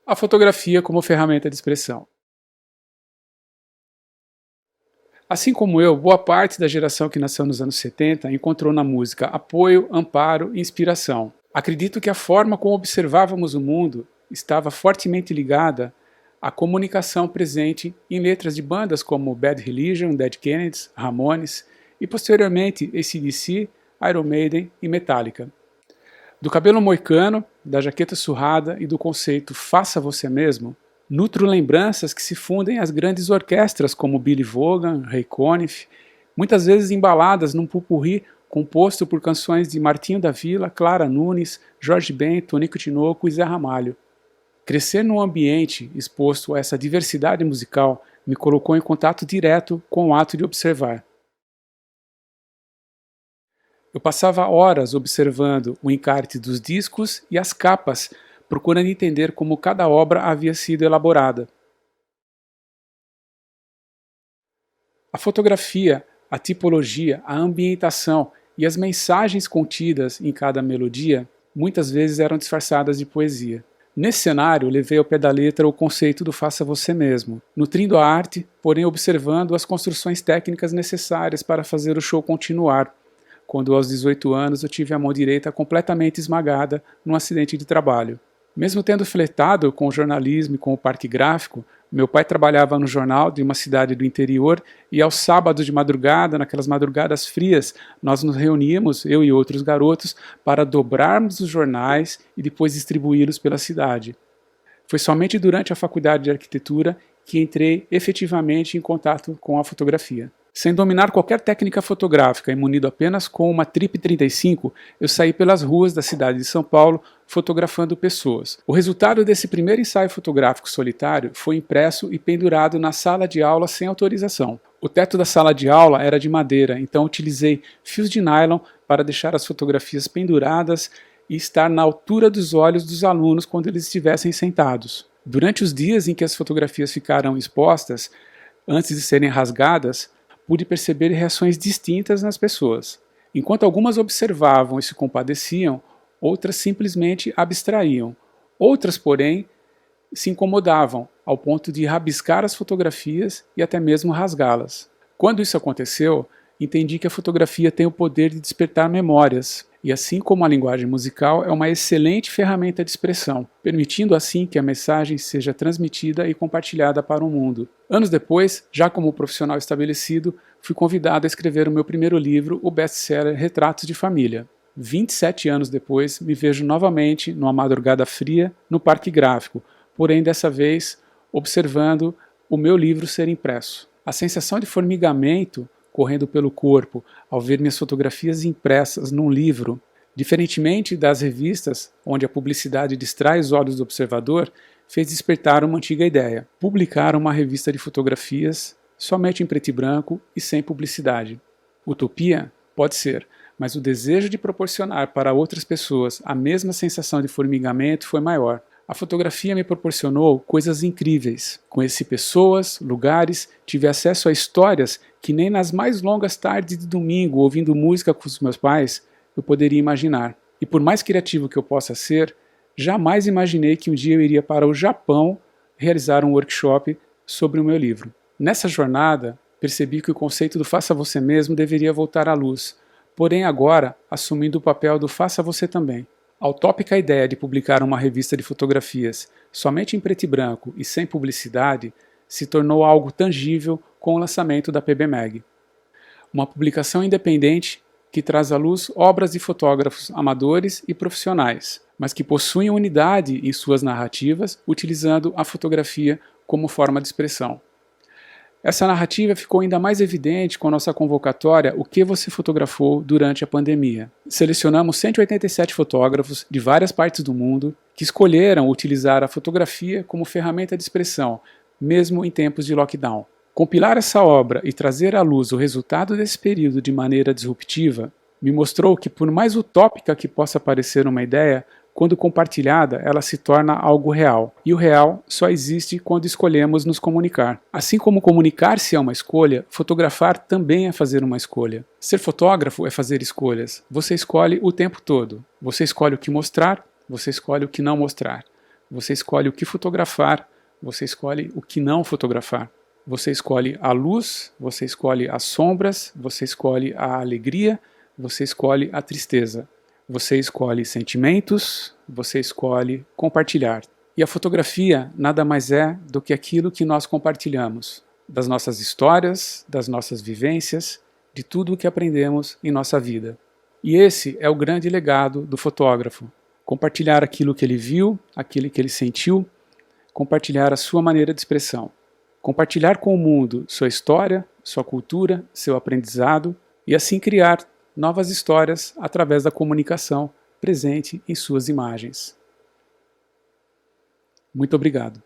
A fotografia como ferramenta de expressão. Assim como eu, boa parte da geração que nasceu nos anos 70 encontrou na música apoio, amparo e inspiração. Acredito que a forma como observávamos o mundo estava fortemente ligada à comunicação presente em letras de bandas como Bad Religion, Dead Kennedys, Ramones e posteriormente AC/DC, Iron Maiden e Metallica. Do cabelo moicano, da jaqueta surrada e do conceito faça você mesmo, nutro lembranças que se fundem às grandes orquestras como Billy Vaughan, Ray Conniff, muitas vezes embaladas num pupurri composto por canções de Martinho da Vila, Clara Nunes, Jorge Ben, Tonico Tinoco e Zé Ramalho. Crescer num ambiente exposto a essa diversidade musical me colocou em contato direto com o ato de observar. Eu passava horas observando o encarte dos discos e as capas, procurando entender como cada obra havia sido elaborada. A fotografia, a tipologia, a ambientação e as mensagens contidas em cada melodia muitas vezes eram disfarçadas de poesia. Nesse cenário, levei ao pé da letra o conceito do faça você mesmo, nutrindo a arte, porém observando as construções técnicas necessárias para fazer o show continuar, quando aos 18 anos eu tive a mão direita completamente esmagada num acidente de trabalho. Mesmo tendo flertado com o jornalismo e com o parque gráfico, meu pai trabalhava no jornal de uma cidade do interior e aos sábados de madrugada, naquelas madrugadas frias, nós nos reuníamos, eu e outros garotos, para dobrarmos os jornais e depois distribuí-los pela cidade. Foi somente durante a faculdade de arquitetura que entrei efetivamente em contato com a fotografia. Sem dominar qualquer técnica fotográfica e munido apenas com uma Trip 35, eu saí pelas ruas da cidade de São Paulo fotografando pessoas. O resultado desse primeiro ensaio fotográfico solitário foi impresso e pendurado na sala de aula sem autorização. O teto da sala de aula era de madeira, então utilizei fios de nylon para deixar as fotografias penduradas e estar na altura dos olhos dos alunos quando eles estivessem sentados. Durante os dias em que as fotografias ficaram expostas, antes de serem rasgadas, pude perceber reações distintas nas pessoas. Enquanto algumas observavam e se compadeciam, outras simplesmente abstraíam. Outras, porém, se incomodavam, ao ponto de rabiscar as fotografias e até mesmo rasgá-las. Quando isso aconteceu, entendi que a fotografia tem o poder de despertar memórias, e assim como a linguagem musical é uma excelente ferramenta de expressão, permitindo assim que a mensagem seja transmitida e compartilhada para o mundo. Anos depois, já como profissional estabelecido, fui convidado a escrever o meu primeiro livro, o best-seller Retratos de Família. 27 anos depois, me vejo novamente, numa madrugada fria, no Parque Gráfico, porém dessa vez observando o meu livro ser impresso. A sensação de formigamento correndo pelo corpo ao ver minhas fotografias impressas num livro, diferentemente das revistas, onde a publicidade distrai os olhos do observador, fez despertar uma antiga ideia: publicar uma revista de fotografias somente em preto e branco e sem publicidade. Utopia? Pode ser, mas o desejo de proporcionar para outras pessoas a mesma sensação de formigamento foi maior. A fotografia me proporcionou coisas incríveis. Conheci pessoas, lugares, tive acesso a histórias que nem nas mais longas tardes de domingo, ouvindo música com os meus pais, eu poderia imaginar. E por mais criativo que eu possa ser, jamais imaginei que um dia eu iria para o Japão realizar um workshop sobre o meu livro. Nessa jornada, percebi que o conceito do faça você mesmo deveria voltar à luz, porém agora assumindo o papel do faça você também. A utópica ideia de publicar uma revista de fotografias somente em preto e branco e sem publicidade se tornou algo tangível com o lançamento da PBMag. Uma publicação independente que traz à luz obras de fotógrafos amadores e profissionais, mas que possuem unidade em suas narrativas, utilizando a fotografia como forma de expressão. Essa narrativa ficou ainda mais evidente com a nossa convocatória O que você fotografou durante a pandemia. Selecionamos 187 fotógrafos de várias partes do mundo que escolheram utilizar a fotografia como ferramenta de expressão, mesmo em tempos de lockdown. Compilar essa obra e trazer à luz o resultado desse período de maneira disruptiva me mostrou que, por mais utópica que possa parecer uma ideia, quando compartilhada, ela se torna algo real. E o real só existe quando escolhemos nos comunicar. Assim como comunicar-se é uma escolha, fotografar também é fazer uma escolha. Ser fotógrafo é fazer escolhas. Você escolhe o tempo todo. Você escolhe o que mostrar, você escolhe o que não mostrar. Você escolhe o que fotografar, você escolhe o que não fotografar. Você escolhe a luz, você escolhe as sombras, você escolhe a alegria, você escolhe a tristeza. Você escolhe sentimentos, você escolhe compartilhar. E a fotografia nada mais é do que aquilo que nós compartilhamos, das nossas histórias, das nossas vivências, de tudo o que aprendemos em nossa vida. E esse é o grande legado do fotógrafo. Compartilhar aquilo que ele viu, aquilo que ele sentiu, compartilhar a sua maneira de expressão. Compartilhar com o mundo sua história, sua cultura, seu aprendizado e assim criar novas histórias através da comunicação presente em suas imagens. Muito obrigado.